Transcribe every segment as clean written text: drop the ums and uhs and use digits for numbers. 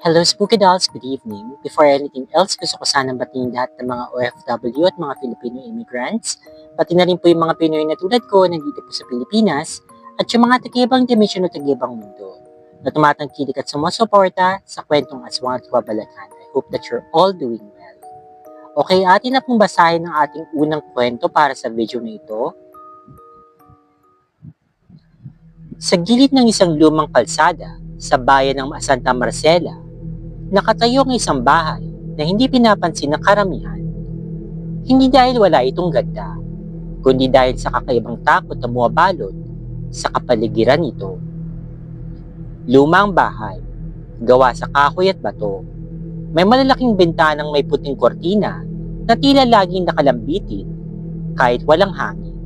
Hello Spooky Dolls, good evening. Before anything else, gusto ko sanang batiin lahat ng mga OFW at mga Filipino immigrants, pati na rin po yung mga Pinoy na tulad ko nandito po sa Pilipinas, at yung mga taga-ibang dimension o taga-ibang mundo na tumatangkilik at sumusuporta sa kwentong Aswang at Kababalaghan. I hope that you're all doing well. Okay, atin na pong basahin ang ating unang kwento para sa video na ito. Sa gilid ng isang lumang kalsada sa bayan ng Santa Marcela, nakatayo ang isang bahay na hindi pinapansin ng karamihan. Hindi dahil wala itong ganda, kundi dahil sa kakaibang takot na bumabalot sa kapaligiran nito. Lumang bahay, gawa sa kahoy at bato. May malalaking bentanang may puting kortina na tila laging nakalambitin kahit walang hangin.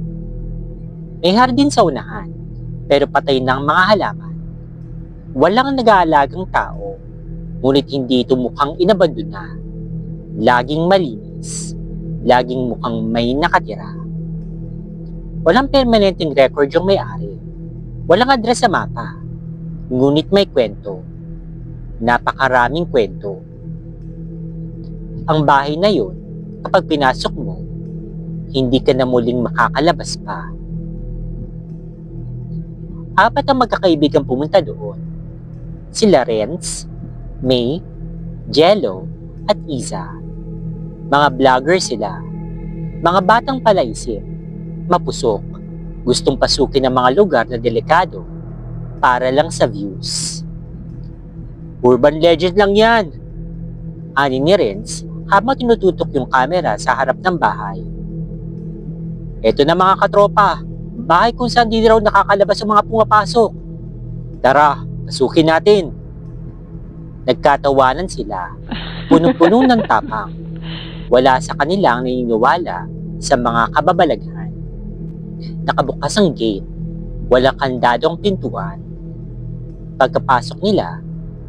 May hardin sa unahan, pero patay ng mga halaman. Walang nag-aalagang tao, ngunit hindi ito mukhang inabandona. Laging malinis, laging mukhang may nakatira. Walang permanenteng record yung may-ari. Walang address sa mapa, ngunit may kwento. Napakaraming kwento. Ang bahay na yun, kapag pinasok mo, hindi ka na muling makakalabas pa. Apat ang magkakaibigan pumunta doon. Sila Renz, May, Jello, at Iza. Mga vlogger sila. Mga batang palaisip, mapusok, gustong pasukin ang mga lugar na delikado para lang sa views. Urban legend lang yan, ani ni Renz habang tinututok yung camera sa harap ng bahay. Eto na mga katropa, bahay kung saan di raw nakakalabas ang mga pumapasok. Tara, pasukin natin. Nagkatawanan sila, punong-puno ng tapang. Wala sa kanilang naniniwala sa mga kababalaghan. Nakabukas ang gate, walang kandado ang pintuan. Pagkapasok nila,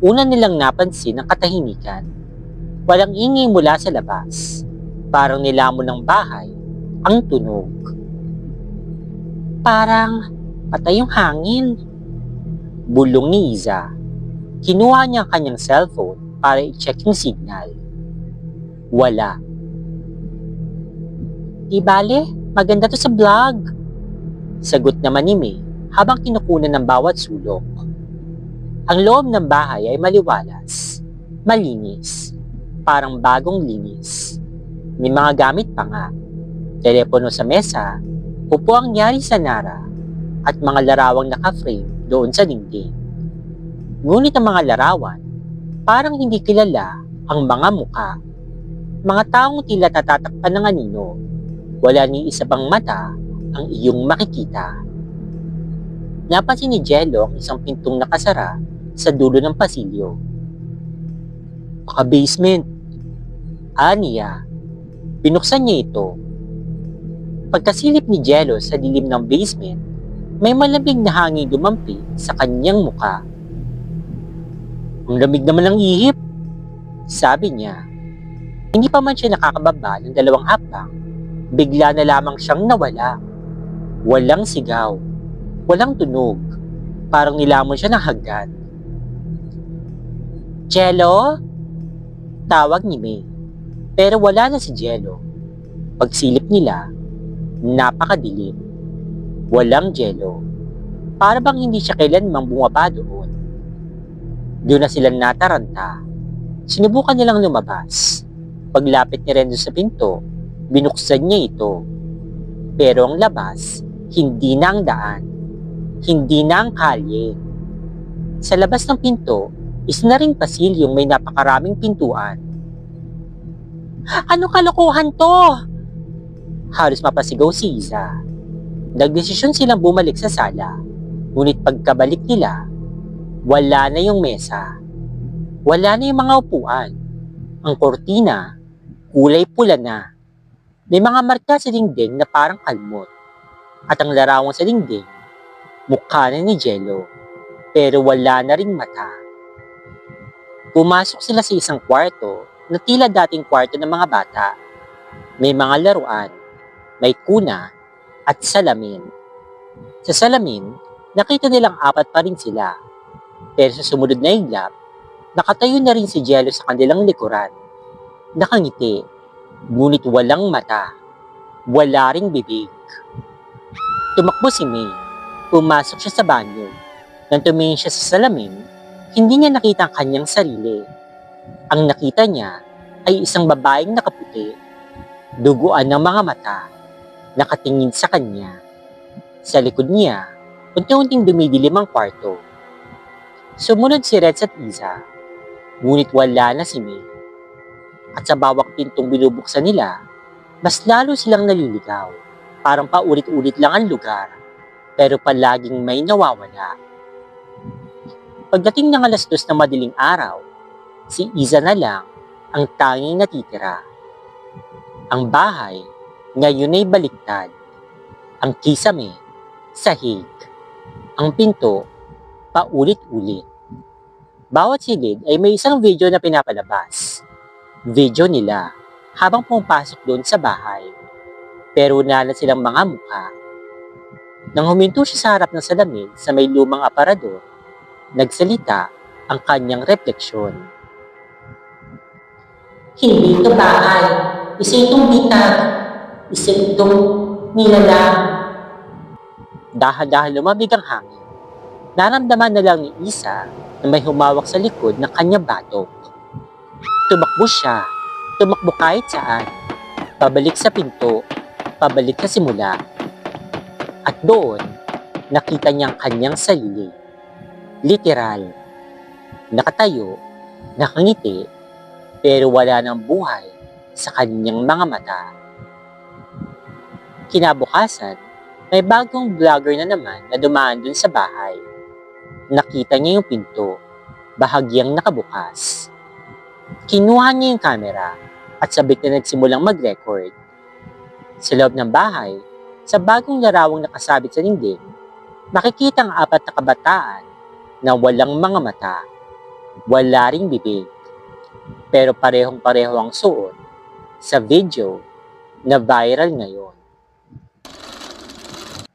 una nilang napansin ang katahimikan. Walang ingay mula sa labas. Parang nilamon ng bahay ang tunog. Parang patay yung hangin. Bulong ni Iza. Kinuha niya ang kanyang cellphone para i-check yung signal. Wala. Di bale, maganda to sa vlog. Sagot naman ni May habang kinukunan ng bawat sulok. Ang loob ng bahay ay maliwalas, malinis, parang bagong linis. May mga gamit pa nga. Telepono sa mesa, upuang nyari sa nara, at mga larawang naka-frame doon sa dingding. Ngunit ang mga larawan, parang hindi kilala ang mga muka. Mga taong tila tatatakpan ng anino. Wala ni isa pang mata ang iyong makikita. Napansin ni Jello ang isang pintong nakasara sa dulo ng pasilyo. Baka basement. Aniya. Binuksan niya ito. Pagkasilip ni Jello sa dilim ng basement, may malamig na hangin dumampi sa kanyang muka. Ang lamig naman ng ihip, sabi niya. Hindi pa man siya nakakababa ng 2 hakbang, bigla na lamang siyang nawala. Walang sigaw, walang tunog, parang nilamon siya ng hagdan. Jello? Tawag ni May, pero wala na si Jello. Pagsilip nila, napakadilim. Walang Jello. Para bang hindi siya kailanmang bumaba doon. Doon na sila nataranta. Sinubukan nilang lumabas. Paglapit ni Renzo sa pinto, binuksan niya ito. Pero ang labas, hindi na ang daan. Hindi na ang kalye. Sa labas ng pinto, isa na ring pasilyong may napakaraming pintuan. Ano kalokohan to? Halos mapasigaw si Iza. Nagdesisyon silang bumalik sa sala, ngunit pagkabalik nila, wala na yung mesa. Wala na yung mga upuan. Ang kortina, kulay pula na. May mga marka sa dingding na parang kalmot. At ang larawang sa dingding, mukha na ni Jello, pero wala na ring mata. Pumasok sila sa isang kwarto na tila dating kwarto ng mga bata. May mga laruan, may kuna, at salamin. Sa salamin, nakita nilang 4 pa rin sila. Pero sa sumunod na iglap, Nakatayo na rin si Jello sa kanilang likuran. Nakangiti, ngunit walang mata. Wala ring bibig. Tumakbo si May. Pumasok siya sa banyo. Nang tumingin siya sa salamin, hindi niya nakita ang kanyang sarili. Ang nakita niya ay isang babaeng nakaputi. Duguan ng mga mata. Nakatingin sa kanya. Sa likod niya, unti-unting dumidilim ang kwarto. Sumunod si Reds at Isa. Ngunit wala na si May. At sa bawat pintong binubuksan nila, mas lalo silang naliligaw. Parang paulit-ulit lang ang lugar, pero palaging may nawawala. Pagdating ng 2:00 ng madaling araw, si Isa na lang ang tanging natitira. Ang bahay ngayon ay baliktad. Ang kisame, sahig. Ang pinto, paulit-ulit. Bawat silid ay may isang video na pinapalabas. Video nila habang pumapasok doon sa bahay. Pero wala na silang mga mukha. Nang huminto siya sa harap ng salamin sa may lumang aparador, nagsalita ang kanyang refleksyon. Hindi ito bahay. Isa itong bitag. Isa itong nilalang. Dahan-dahan lumamig ang hangin. Naramdaman na lang ni Isa na may humawak sa likod ng kanyang batok. Tumakbo siya. Tumakbo kahit saan. Pabalik sa pinto. Pabalik sa simula. At doon, nakita niya ang kanyang sarili. Literal. Nakatayo, nakangiti, pero wala ng buhay sa kanyang mga mata. Kinabukasan, may bagong vlogger na naman na dumaan dun sa bahay. Nakita niya yung pinto, bahagyang nakabukas. Kinuha niya yung camera at sabik na nagsimulang mag-record. Sa loob ng bahay, sa bagong larawang nakasabit sa dingding, makikita ang 4 na kabataan na walang mga mata, wala ring bibig, pero parehong-pareho ang suot sa video na viral ngayon.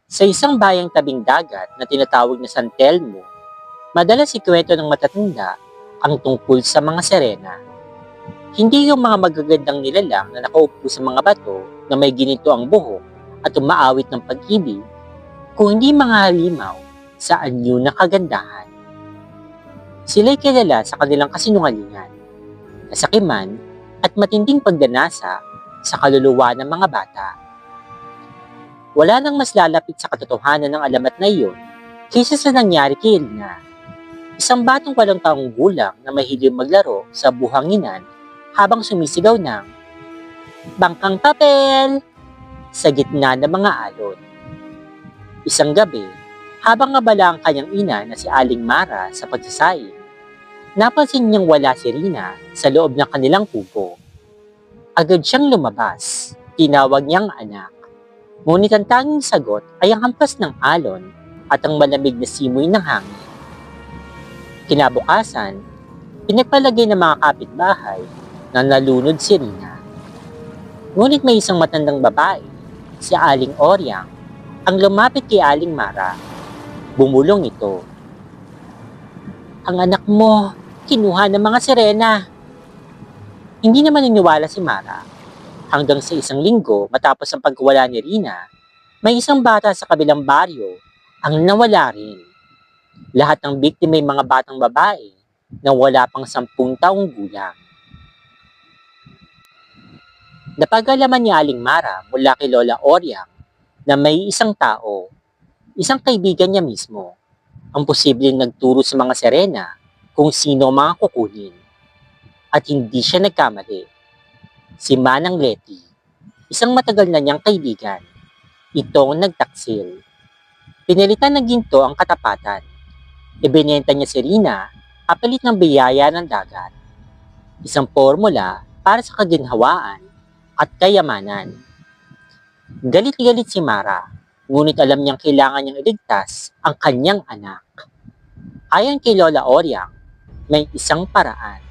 Sa isang bayang tabing dagat na tinatawag na San Telmo, madalas ikwento ng matatanda ang tungkol sa mga sirena. Hindi yung mga magagandang nilalang na nakaupo sa mga bato na may ginito ang buhok at umaawit ng pag-ibig, kung hindi mga halimaw sa anyo na kagandahan. Sila'y kilala sa kanilang kasinungalingan, kasakiman at matinding pagdanasa sa kaluluwa ng mga bata. Wala nang mas lalapit sa katotohanan ng alamat na iyon kaysa sa nangyari kay Elena, isang batang 8 taong gulang na mahilig maglaro sa buhanginan habang sumisigaw ng "Bangkang papel!" sa gitna ng mga alon. Isang gabi, habang abala ang kanyang ina na si Aling Mara sa pagsasaing, napansin niyang wala si Rina sa loob ng kanilang kubo. Agad siyang lumabas, tinawag niyang anak. Ngunit ang tanging sagot ay ang hampas ng alon at ang malamig na simoy ng hangin. Kinabukasan, pinagpalagay ng mga kapitbahay na nalunod si Rina. Ngunit may isang matandang babae, si Aling Oryang, ang lumapit kay Aling Mara. Bumulong ito. "Ang anak mo, kinuha ng mga sirena." Hindi naman niniwala si Mara. Hanggang sa isang linggo matapos ang pagwala ni Rina, may isang bata sa kabilang baryo ang nawala rin. Lahat ng biktima ay mga batang babae na wala pang 10 taong gulang. Napag-alaman ni Aling Mara mula kay Lola Oryang na may isang tao, isang kaibigan niya mismo, ang posibleng nagturo sa mga sirena kung sino ang mga kukunin. At hindi siya nagkamali. Si Manang Leti, isang matagal na niyang kaibigan. Ito ang nagtaksil. Pinalitan ng ginto ang katapatan. Ibinenta niya si Rina kapalit ng biyaya ng dagat. Isang formula para sa kaginhawaan at kayamanan. Galit-galit si Mara, ngunit alam niyang kailangan niyang iligtas ang kanyang anak. Ayon kay Lola Oryang, may isang paraan.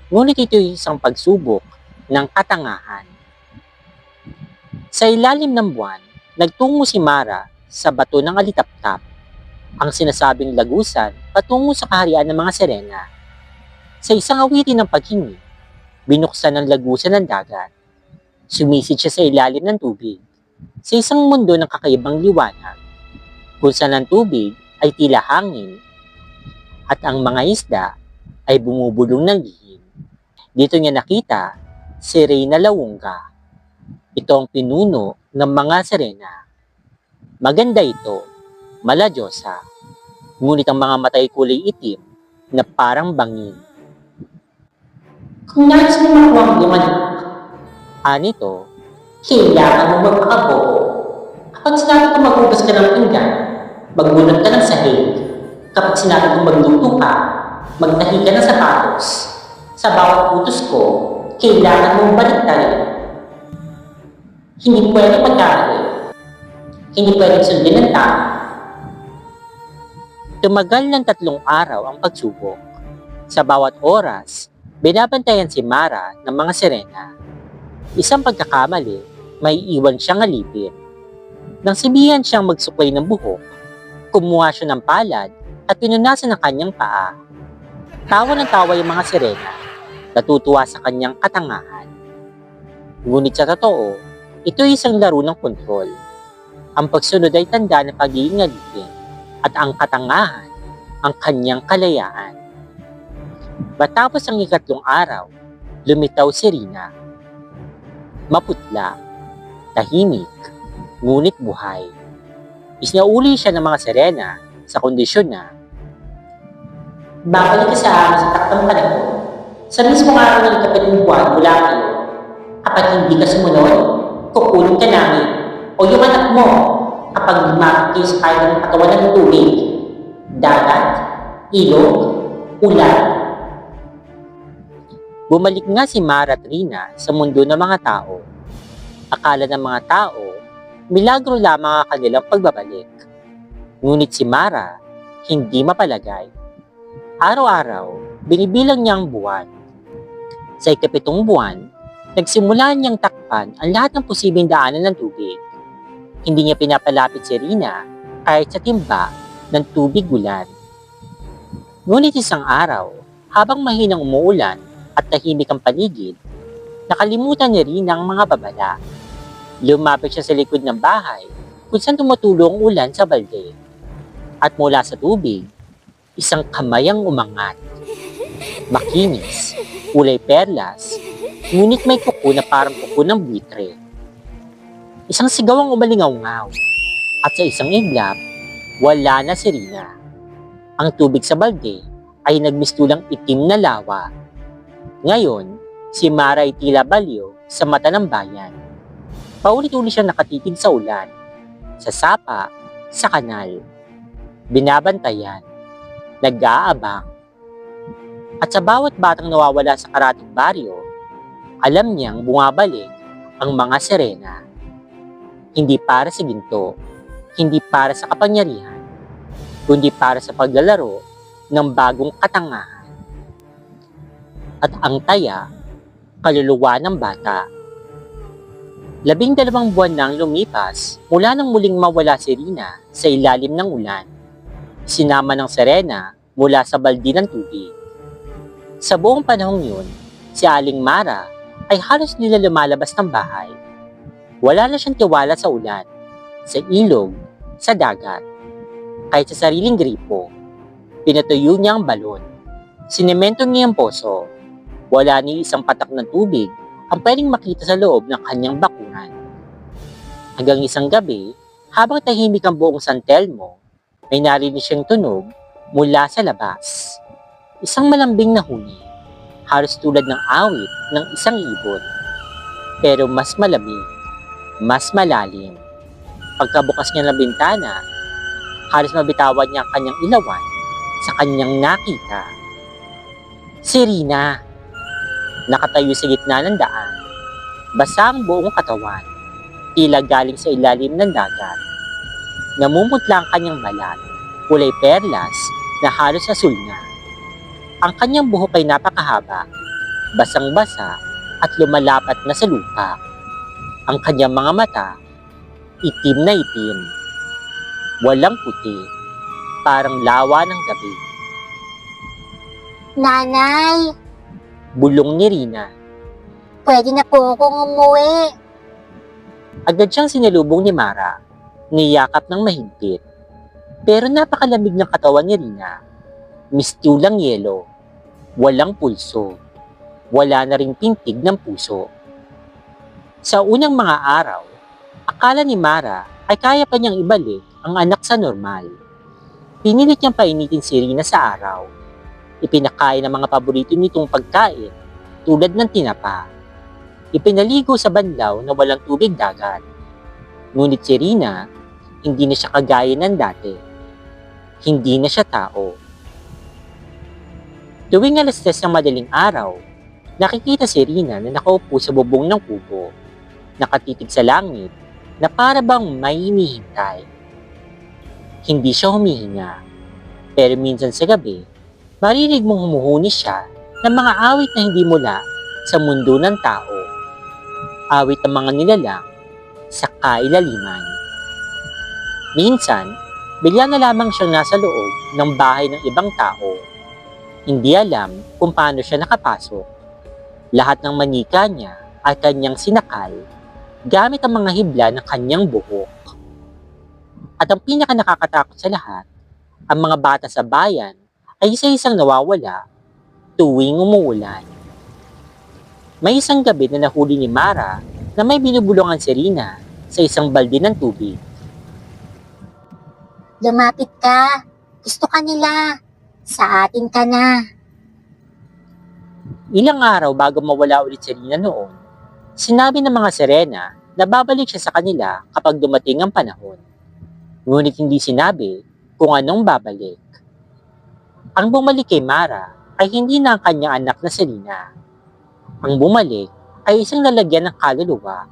Ngunit ito ay isang pagsubok ng katangahan. Sa ilalim ng buwan, nagtungo si Mara sa bato ng alitaptap, ang sinasabing lagusan patungo sa kaharian ng mga sirena. Sa isang awitin ng paghingi, binuksan ang lagusan ng dagat. Sumisid siya sa ilalim ng tubig, sa isang mundo ng kakaibang liwanag, kung saan ang tubig ay tila hangin at ang mga isda ay bumubulong ng lihim. Dito niya nakita si Reyna Launga. Ito ang pinuno ng mga sirena. Maganda ito, maladyosa, ngunit ang mga mata ay kulay itim na parang bangin. Kung nais mo makuha ang iyong anak, Anito, kailangan mo magpakabuo. Kapag sinabi ko maghugas ka ng pinggan, magbunot ka ng sahig. Kapag sinabi ko magluto ka, magtahi ka ng sapatos. Sa bawat utos ko, kailangan mong baliktarin. Hindi pwede magkamali. Hindi pwede sundin ng tama. tumagal ng 3 araw ang pagsubok. Sa bawat oras, binabantayan si Mara ng mga sirena. Isang pagkakamali, may iwan siyang alipin. Nang sibihan siyang magsuklay ng buhok, kumuha siya ng palad at pinunasan ang kanyang paa. Tawa ng tawa yung mga sirena, natutuwa sa kanyang katangahan. Ngunit sa totoo, ito ay isang laro ng kontrol. Ang pagsunod ay tanda ng pagiging alipin at ang katangahan ang kanyang kalayaan. Matapos ang 3 araw, lumitaw si Rina. Maputla, tahimik, ngunit buhay. Isinauli siya ng mga sirena sa kondisyon na Babalik ka sa amin sa taktang panahon. Sa mismong araw ng 7 buwan mula ngayon, kapag hindi ka sumunod, kukunin ka namin o yung anak mo kapag lumapit kayo sa kahit ng katawan ng tubig, dagat, ilog, ulan. bumalik nga si Mara at Rina sa mundo ng mga tao. Akala ng mga tao, milagro lamang ang kanilang pagbabalik. Ngunit si Mara, hindi mapalagay. Araw-araw, binibilang niya ang buwan. Sa 7 buwan, nagsimula niyang takpan ang lahat ng posibleng daanan ng tubig. Hindi niya pinapalapit si Rina kahit sa timba ng tubig ulan. Ngunit isang araw, habang mahinang umuulan at tahimik ang paligid, nakalimutan ni Rina ang mga babala. Lumapit siya sa likod ng bahay kung saan tumutulo ang ulan sa balde. At mula sa tubig, isang kamay ang umangat. Makinis, kulay perlas, ngunit may kuko na parang kuko ng buitre. Isang sigaw ang umalingaw-ngaw, at sa isang iglap, wala na si Rina. Ang tubig sa balde ay nagmistulang itim na lawa. Ngayon, si Mara ay tila baliw sa mata ng bayan. Paulit-ulit siyang nakatitig sa ulan, sa sapa, sa kanal. Binabantayan, nag-aabang. At sa bawat batang nawawala sa karatig baryo, alam niyang bumabalik ang mga sirena. Hindi para sa ginto, hindi para sa kapangyarihan, kundi para sa paglalaro ng bagong katangahan. At ang taya, kaluluwa ng bata. 12 buwan nang lumipas mula nang muling mawala si Rina sa ilalim ng ulan. Sinama ng sirena mula sa baldi ng tubig. Sa buong panahong yun, si Aling Mara ay halos nila lumalabas ng bahay. Wala na siyang tiwala sa ulan, sa ilog, sa dagat. Kahit sa sariling gripo, pinatuyo niya ang balon. Sinemento niya ang poso. Wala ni isang patak ng tubig ang pwedeng makita sa loob ng kanyang bakuran. Hanggang isang gabi, habang tahimik ang buong San Telmo, may narinig siyang tunog mula sa labas. Isang malambing na huni, halos tulad ng awit ng isang ibon. Pero mas malamig, mas malalim. Pagkabukas niya ng bintana, halos mabitawan niya ang kanyang ilawan sa kanyang nakita. Si Rina, nakatayo sa gitna ng daan, basa ang buong katawan, tila galing sa ilalim ng dagat. Namumutla ang kanyang balat, kulay perlas na halos asul na. Ang kanyang buhok ay napakahaba, basang-basa at lumalapat na sa lupa. Ang kanyang mga mata, itim na itim. Walang puti, parang lawa ng gabi. Nanay, Bulong ni Rina. pwede na po akong umuwi. Agad siyang sinalubong ni Mara, niyakap ng mahigpit. Pero napakalamig ng katawan ni Rina. Mistulang yelo. Walang pulso. Wala na ring pintig ng puso. Sa unang mga araw, akala ni Mara ay kaya pa niyang ibalik ang anak sa normal. Pinilit niyang painitin si Rina sa araw. Ipinakain ang mga paborito nitong pagkain tulad ng tinapa. Ipinaligo sa banlaw na walang tubig dagat. Ngunit si Rina, hindi na siya kagaya ng dati. Hindi na siya tao. Tuwing alas 3 ng madaling araw, nakikita si Rina na nakaupo sa bubong ng kubo, nakatitig sa langit na para bang may hinihintay. Hindi siya humihinga, pero minsan sa gabi, marinig mong humuhuni siya ng mga awit na hindi mula sa mundo ng tao. Awit ng mga nilalang sa kailaliman. Minsan, bigla na lamang siyang nasa loob ng bahay ng ibang tao. Hindi alam kung paano siya nakapasok. Lahat ng manika niya ay kanyang sinakal gamit ang mga hibla ng kanyang buhok. At ang pinaka nakakatakot sa lahat, ang mga bata sa bayan ay isa-isang nawawala tuwing umuulan. May isang gabi na nahuli ni Mara na may binubulungan si Rina sa isang balde ng tubig. Lumapit ka. Gusto ka nila. Sa atin ka na. Ilang araw bago mawala ulit si Rina noon, sinabi ng mga sirena na babalik siya sa kanila kapag dumating ang panahon. Ngunit hindi sinabi kung anong babalik. Ang bumalik kay Mara ay hindi na ang kanyang anak na si Rina. Ang bumalik ay isang lalagyan ng kaluluwa,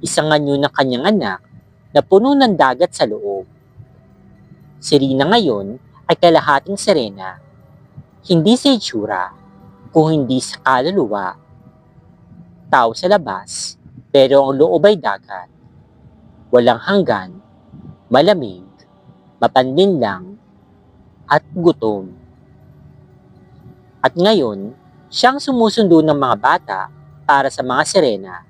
isang anyo ng kanyang anak na puno ng dagat sa loob. Si Rina ngayon ay kalahating sirena, hindi sa itsura, kung hindi sa kaluluwa. Tao sa labas, pero ang loob ay dagat. Walang hanggan, malamig, mapanlinlang, at gutom. At ngayon, siyang sumusundo ng mga bata para sa mga sirena.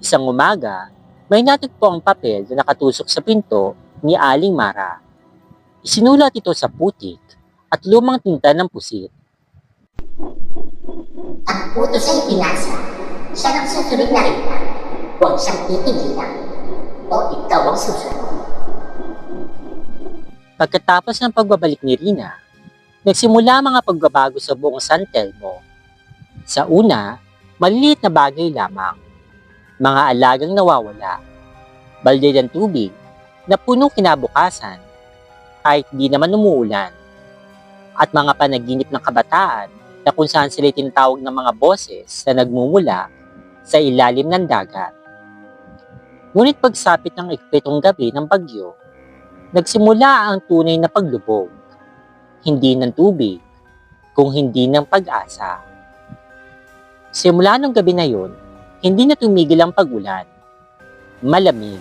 Isang umaga, may natagpo ang papel na nakatusok sa pinto ni Aling Mara. Isinulat ito sa putik at lumang tinta ng pusit. Ang utos ay pinasa. Siya ang susunod na rin. Huwag siyang titigilan. O ikaw ang susunod. Pagkatapos ng pagbabalik ni Rina, nagsimula ang mga pagbabago sa buong San Telmo. Sa una, maliliit na bagay lamang. Mga alagang nawawala. Balde ng tubig na puno kinabukasan kahit di naman umuulan. At mga panaginip ng kabataan na kung saan sila tinatawag ng mga boses na nagmumula sa ilalim ng dagat. Ngunit pagsapit ng ikpitong gabi ng bagyo, nagsimula ang tunay na paglubog. Hindi ng tubig, kung hindi ng pag-asa. Simula nung gabi na yun, hindi na tumigil ang pag-ulan. Malamig,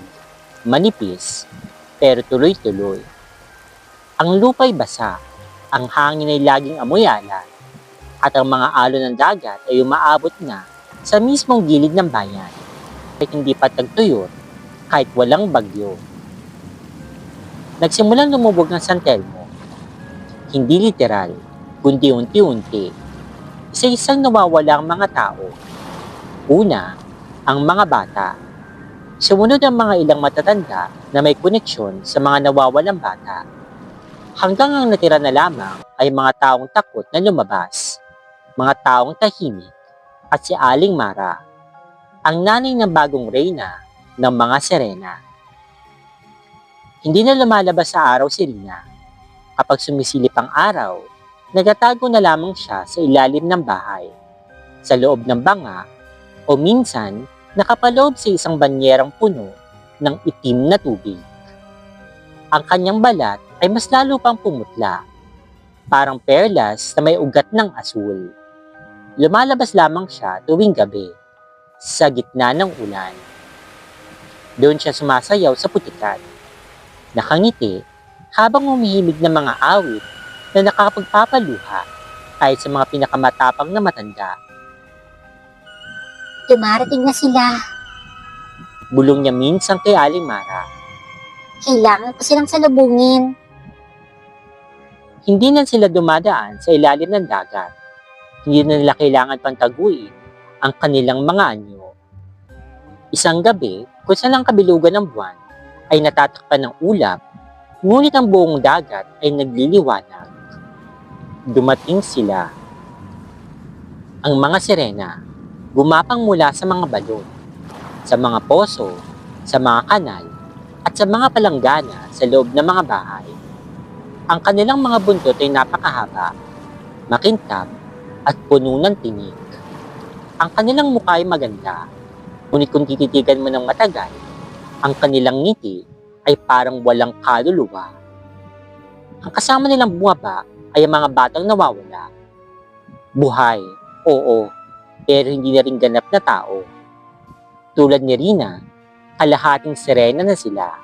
manipis, pero tuloy-tuloy. Ang lupa'y basa, ang hangin ay laging amoy alay, at ang mga alon ng dagat ay umaabot na sa mismong gilid ng bayan, kahit hindi pa tagtuyot, kahit walang bagyo. Nagsimulang lumubog ng San Telmo. Hindi literal, kundi unti-unti. Isa-isang nawawala ang mga tao. Una, ang mga bata. Sumunod ang mga ilang matatanda na may koneksyon sa mga nawawalang bata. Hanggang ang natira na lamang ay mga taong takot na lumabas. Mga taong tahimik at si Aling Mara, ang nanay ng bagong reyna ng mga sirena. Hindi na lumalabas sa araw si Rina. Kapag sumisilip ang araw, nagtatago na lamang siya sa ilalim ng bahay, sa loob ng banga, o minsan nakapaloob sa isang banyerang puno ng itim na tubig. Ang kanyang balat ay mas lalo pang pumutla, parang perlas na may ugat ng asul. Lumalabas lamang siya tuwing gabi, sa gitna ng ulan. Doon siya sumasayaw sa putikan, nakangiti habang humihimig ng mga awit na nakakapagpapaluha kahit sa mga pinakamatapang na matanda. Dumarating na sila. Bulong niya minsan kay Aling Mara. Kailangan ko silang salubungin. Hindi na sila dumadaan sa ilalim ng dagat. Hindi na nila kailangan pang taguin ang kanilang mga anyo. Isang gabi, kung saan ang kabilugan ng buwan ay natatakpan ng ulap, ngunit ang buong dagat ay nagliliwanag. Dumating sila. Ang mga sirena, gumapang mula sa mga balon, sa mga poso, sa mga kanal, at sa mga palanggana sa loob ng mga bahay. Ang kanilang mga buntot ay napakahaba, makintab, at puno ng tinik. Ang kanilang mukha ay maganda, ngunit kung tititigan mo ng matagal, ang kanilang ngiti ay parang walang kaluluwa. Ang kasama nilang bumaba ay ang mga batang nawawala. Buhay, oo, pero hindi na rin ganap na tao. Tulad ni Rina, kalahating sirena na sila.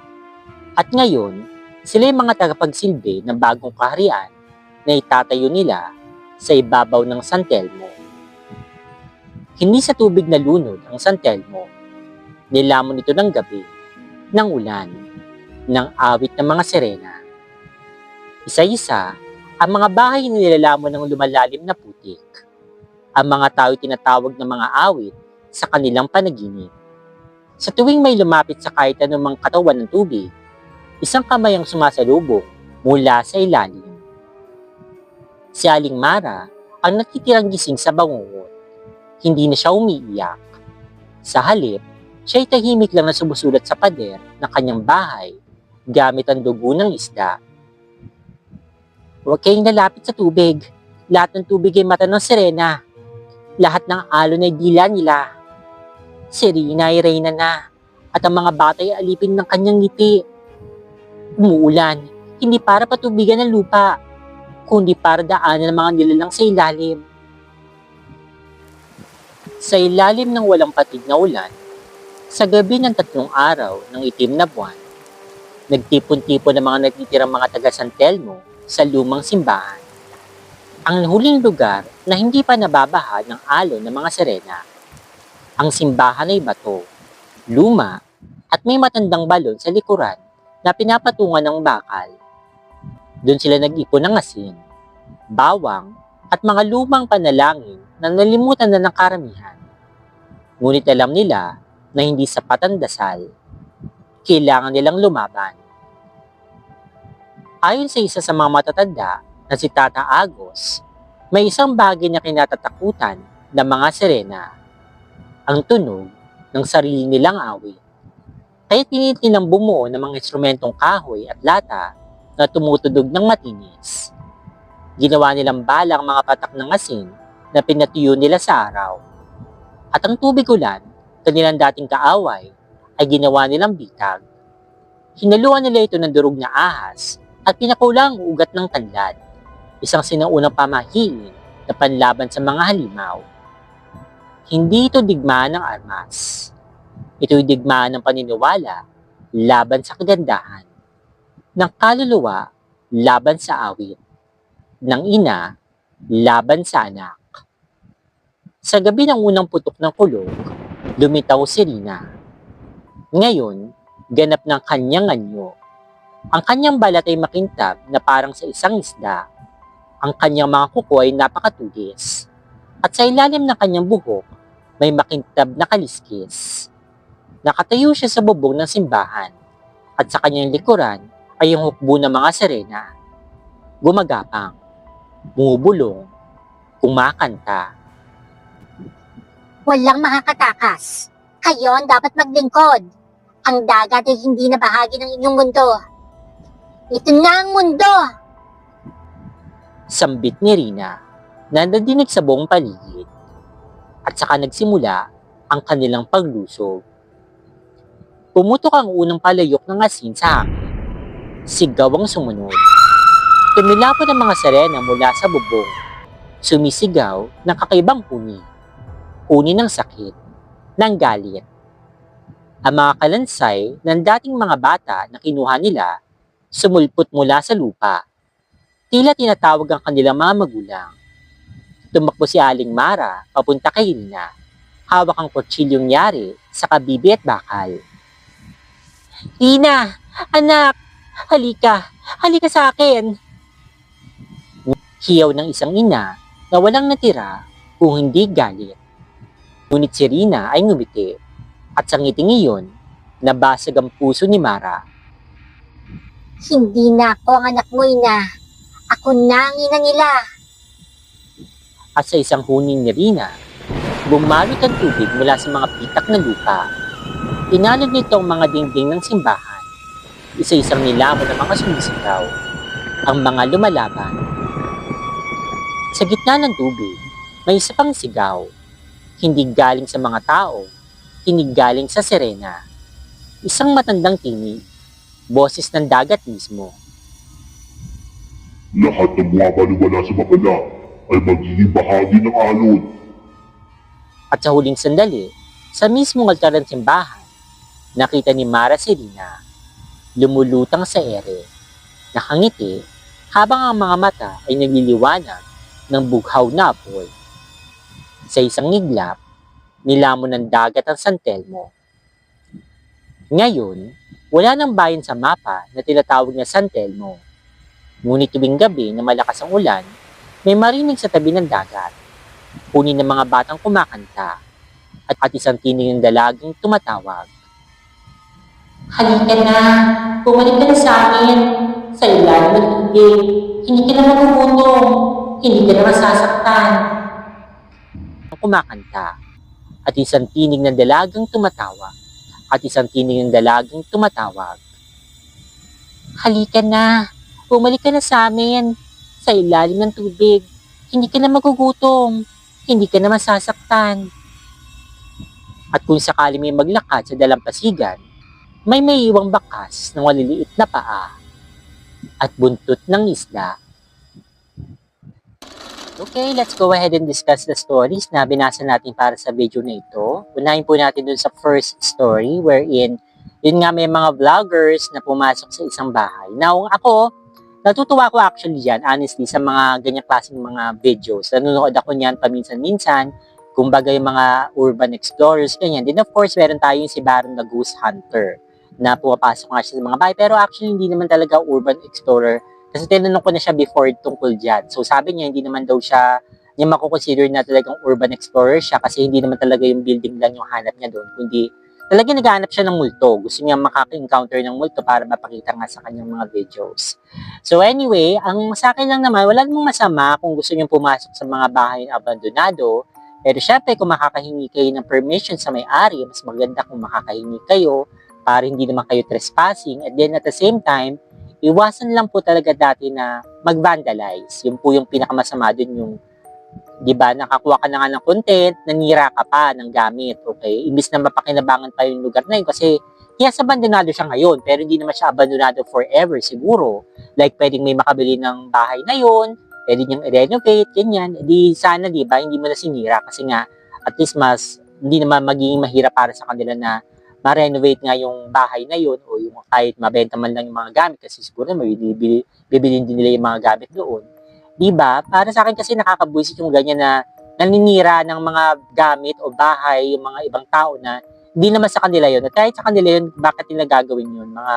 At ngayon, sila yung mga tagapagsilbi ng bagong kaharian na itatayo nila sa ibabaw ng San Telmo. Hindi sa tubig na lunod ang San Telmo. Nilamon ito ng gabi, ng ulan, ng awit ng mga sirena. Isa-isa, ang mga bahay nilalamon ng lumalalim na putik. Ang mga tao tinatawag ng mga awit sa kanilang panaginip. Sa tuwing may lumapit sa kahit anumang katawan ng tubig, isang kamay ang sumasalubong mula sa ilalim. Si Aling Mara ang natitirang gising sa bangungot. Hindi na siya umiiyak. Sa halip, siya ay tahimik lang na sumusulat sa pader ng kanyang bahay gamit ang dugo ng isda. Huwag kayong lalapit sa tubig. Lahat ng tubig ay mata ng sirena. Lahat ng alon ay dila nila. Si Rina ay reyna na at ang mga bata ay alipin ng kanyang ngiti. Umuulan, hindi para patubigan ng lupa, kundi para daanan ng mga nilalang sa ilalim. Sa ilalim ng walang patig na ulan, sa gabi ng 3 araw ng itim na buwan, nagtipon-tipon ng mga natitirang mga taga San Telmo sa lumang simbahan. Ang huling lugar na hindi pa nababaha ng alon ng mga sirena. Ang simbahan ay bato, luma, at may matandang balon sa likuran na pinapatungan ng bakal. Doon sila nag-ipon ng asin, bawang, at mga lumang panalangin na nalimutan na ng karamihan. Ngunit alam nila na hindi sapat ang dasal. Kailangan nilang lumaban. Ayon sa isa sa mga matatanda na si Tata Agos, may isang bagay na kinatatakutan ng mga sirena. Ang tunog ng sarili nilang awit. Kaya pinilit nilang bumuo ng mga instrumentong kahoy at lata na tumutudog ng matinis. Ginawa nilang balang mga patak ng asin na pinatuyo nila sa araw. At ang tubig ulan, kanilang dating kaaway, ay ginawa nilang bitag. Hinaluan nila ito ng durog na ahas at pinakulang ang ugat ng tanlad, isang sinaunang pamahiin na panlaban sa mga halimaw. Hindi ito digmaan ng armas. Ito'y digmaan ng paniniwala laban sa kagandahan, ng kaluluwa laban sa awit, ng ina laban sa anak. Sa gabi ng unang putok ng kulog, lumitaw si Rina. Ngayon, ganap ng kanyang anyo. Ang kanyang balat ay makintab na parang sa isang isda. Ang kanyang mga kuko ay napakatulis. At sa ilalim ng kanyang buhok, may makintab na kaliskis. Nakatayo siya sa bubong ng simbahan. At sa kanyang likuran ay yung hukbo ng mga sirena. Gumagapang, bumubulong, kumakanta. Walang makakatakas. Kayo ang dapat maglingkod. Ang dagat ay hindi na bahagi ng inyong mundo. Ito na ang mundo! Sambit ni Rina na nadinig sa buong paligid. At saka nagsimula ang kanilang paglusog. Pumutok ang unang palayok ng asin sa hangin. Sigaw ang sumunod. Tumilapon ang mga sirena mula sa bubong. Sumisigaw ng kakaibang huni. Huni ng sakit, ng galit. Ang mga kalansay ng dating mga bata na kinuha nila, sumulpot mula sa lupa. Tila tinatawag ang kanilang mga magulang. Tumakbo si Aling Mara papunta kay Rina. Hawak ang kutsilyong yari sa kabibi at bakal. Rina! Anak! Halika! Halika sa akin! Hiyaw ng isang ina na walang natira kung hindi galit. Ngunit si Rina ay ngumiti at sa ngiting iyon, nabasag ang puso ni Mara. Hindi na ako ang anak mo, ina. Ako na ang ina nila. At sa isang huning ni Rina, bumalot ang tubig mula sa mga pitak na lupa. Inalog nito ang mga dingding ng simbahan. Isa-isang nilamon ng mga sumisigaw. Ang mga lumalaban. Sa gitna ng tubig, may isa pang sigaw. Hindi galing sa mga tao, hindi galing sa sirena. Isang matandang tinig, boses ng dagat mismo. Lahat ng bumabaliwala sa babala ay magiging bahagi ng alon. At sa huling sandali, sa mismong altar ng simbahan, nakita ni Mara si Rina, lumulutang sa ere, nakangiti, habang ang mga mata ay nagliliwanag ng bughaw na apoy. Sa isang iglap, nilamon ng dagat ang San Telmo. Ngayon, wala nang bayan sa mapa na tinatawag na San Telmo. Ngunit tuwing gabi na malakas ang ulan, may marinig sa tabi ng dagat. Punin ng mga batang kumakanta at isang tinig ng dalagang tumatawag. Halika na, bumalik ka na sa amin. Sa ilalim ng tubig, hindi ka na magugutom, hindi ka na masasaktan. Ang kumakanta at isang tinig ng dalagang tumatawag at isang tinig ng dalagang tumatawag. Halika na, bumalik ka na sa amin. Sa ilalim ng tubig, hindi ka na magugutom, hindi ka na masasaktan. At kung sakali may maglakad sa dalampasigan, may iwang bakas ng maliliit na paa at buntot ng isda. Okay, let's go ahead and discuss the stories na binasa natin para sa video na ito. Unahin po natin dun sa first story wherein yun nga may mga vloggers na pumasok sa isang bahay. Now, ako, natutuwa ko actually dyan, honestly, sa mga ganyang klaseng mga videos. Nanonood ako niyan paminsan-minsan, kumbaga yung mga urban explorers, ganyan. Then of course, meron tayo yung si Baron the Goose Hunter na pumapasok nga siya sa mga bahay. Pero actually, hindi naman talaga urban explorer. Kasi tinanong ko na siya before tungkol dyan. So sabi niya, hindi naman daw siya, niya makukonsider na talagang urban explorer siya kasi hindi naman talaga yung building lang yung hanap niya doon, kundi talaga naghahanap siya ng multo. Gusto niya makaka-encounter ng multo para mapakita nga sa kanyang mga videos. So anyway, ang sa akin lang naman, wala namang masama kung gusto niyong pumasok sa mga bahay na abandonado. Pero syempre, kung makakahingi kayo ng permission sa may-ari, mas maganda kung makakahingi kayo para hindi naman kayo trespassing. And then at the same time, iwasan lang po talaga dati na mag-vandalize. Yun po yung pinakamasama dun yung, di ba, nakakuha ka na nga ng content, nanira ka pa ng gamit, okay? Imbis na mapakinabangan pa yung lugar na yun kasi yes, abandonado siya ngayon, pero hindi naman siya abandonado forever siguro. Like, pwedeng may makabili ng bahay na yun, pwede niyang i-renovate, ganyan. Di sana, di ba, hindi mo na sinira kasi nga, at least mas, hindi naman magiging mahirap para sa kanila na ma-renovate nga yung bahay na yun o yung kahit mabenta man lang yung mga gamit kasi siguro may bibilin din nila yung mga gamit doon. Diba? Para sa akin kasi nakakabuisit yung ganyan na naninira ng mga gamit o bahay yung mga ibang tao na hindi naman sa kanila yun. At kahit sa kanila yun, bakit nila gagawin yun? Mga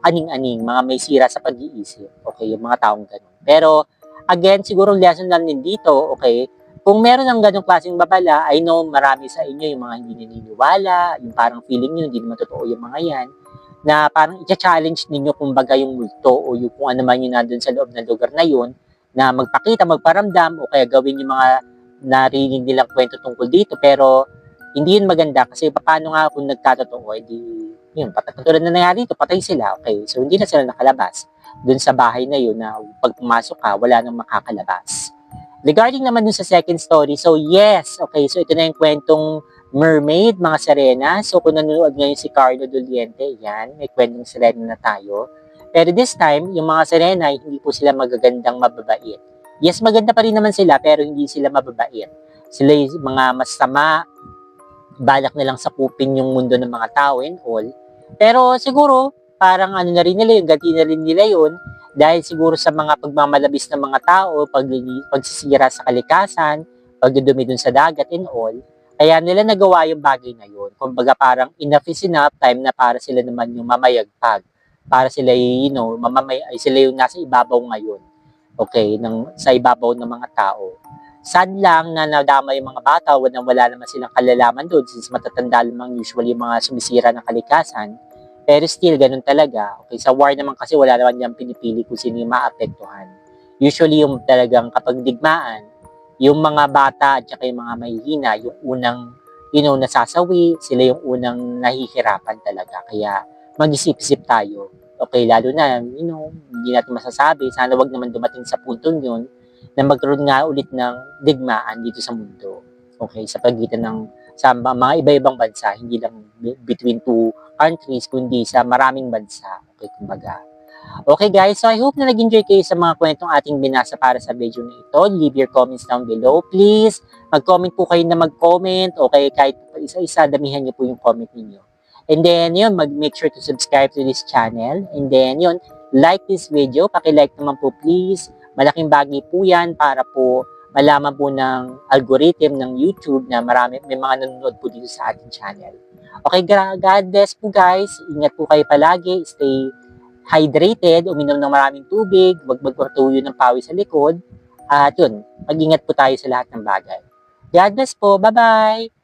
aning-aning, mga may sira sa pag-iisip. Okay, yung mga taong ganun. Pero, again, siguro lesson lang din dito, okay, kung meron ng ganong klaseng babala, I know marami sa inyo yung mga hindi naniniwala, yung parang feeling nyo, hindi naman totoo yung mga yan, na parang i-challenge ninyo kumbaga yung multo o yung kung ano man yun nandun sa loob ng lugar na yun, na magpakita, magparamdam, o kaya gawin yung mga narinig nilang kwento tungkol dito, pero hindi yun maganda kasi paano nga kung nagkatotoo, edi yun, katulad na nangyari dito, patay sila, okay, so hindi na sila nakalabas dun sa bahay na yun na pag pumasok ka, wala nang makakalabas. Regarding naman dun sa second story, so yes, okay, so ito na yung kwentong Mermaid, mga sirena. So kung nanonood ngayon si Carlo Doliente, yan, may kwentong sirena na tayo. Pero this time, yung mga sirena, hindi po sila magagandang mababait. Yes, maganda pa rin naman sila, pero hindi sila mababait. Sila yung mga masama, balak nilang sakupin yung mundo ng mga tao and all. Pero siguro, parang ano na rin nila yun, ganti na rin nila yun, Dahil siguro sa mga pagmamalabis ng mga tao, pagsisira sa kalikasan, pagdudumi dun sa dagat and all, kaya nila nagawa yung bagay na yun. Kumbaga parang enough is enough, time na para sila naman yung mamayagpag. Para sila, sila yung nasa ibabaw ngayon. Okay, sa ibabaw ng mga tao. Sad lang na nadama yung mga bata, wala naman silang kalalaman doon since matatanda lamang usually yung mga sumisira ng kalikasan. Pero still, ganun talaga. Okay, sa war naman kasi wala naman niyang pinipili kung sino yung maapektuhan. Usually yung talagang kapag digmaan, yung mga bata at saka yung mga mahihina, yung unang, nasasawi, sila yung unang nahihirapan talaga. Kaya mag-isip-isip tayo. Okay, lalo na, hindi natin masasabi. Sana wag naman dumating sa puntong yun na magkaroon nga ulit ng digmaan dito sa mundo. Okay, sa pagitan ng sa mga iba-ibang bansa, hindi lang between two countries, kundi sa maraming bansa. Okay, kumbaga. Okay guys, so I hope na nag-enjoy kayo sa mga kwentong ating binasa para sa video na ito. Leave your comments down below, please. Mag-comment po kayo na mag-comment, okay, kahit isa-isa, damihan niyo po yung comment niyo. And then, yun, make sure to subscribe to this channel. And then, yun, like this video. Paki-like naman po, please. Malaking bagay po yan para po malaman po ng algorithm ng YouTube na may mga nanonood po dito sa ating channel. Okay, God bless po guys. Ingat po kayo palagi. Stay hydrated, uminom ng maraming tubig, huwag magpatuyo ng pawis sa likod. At yun, mag-ingat po tayo sa lahat ng bagay. God bless po. Bye-bye!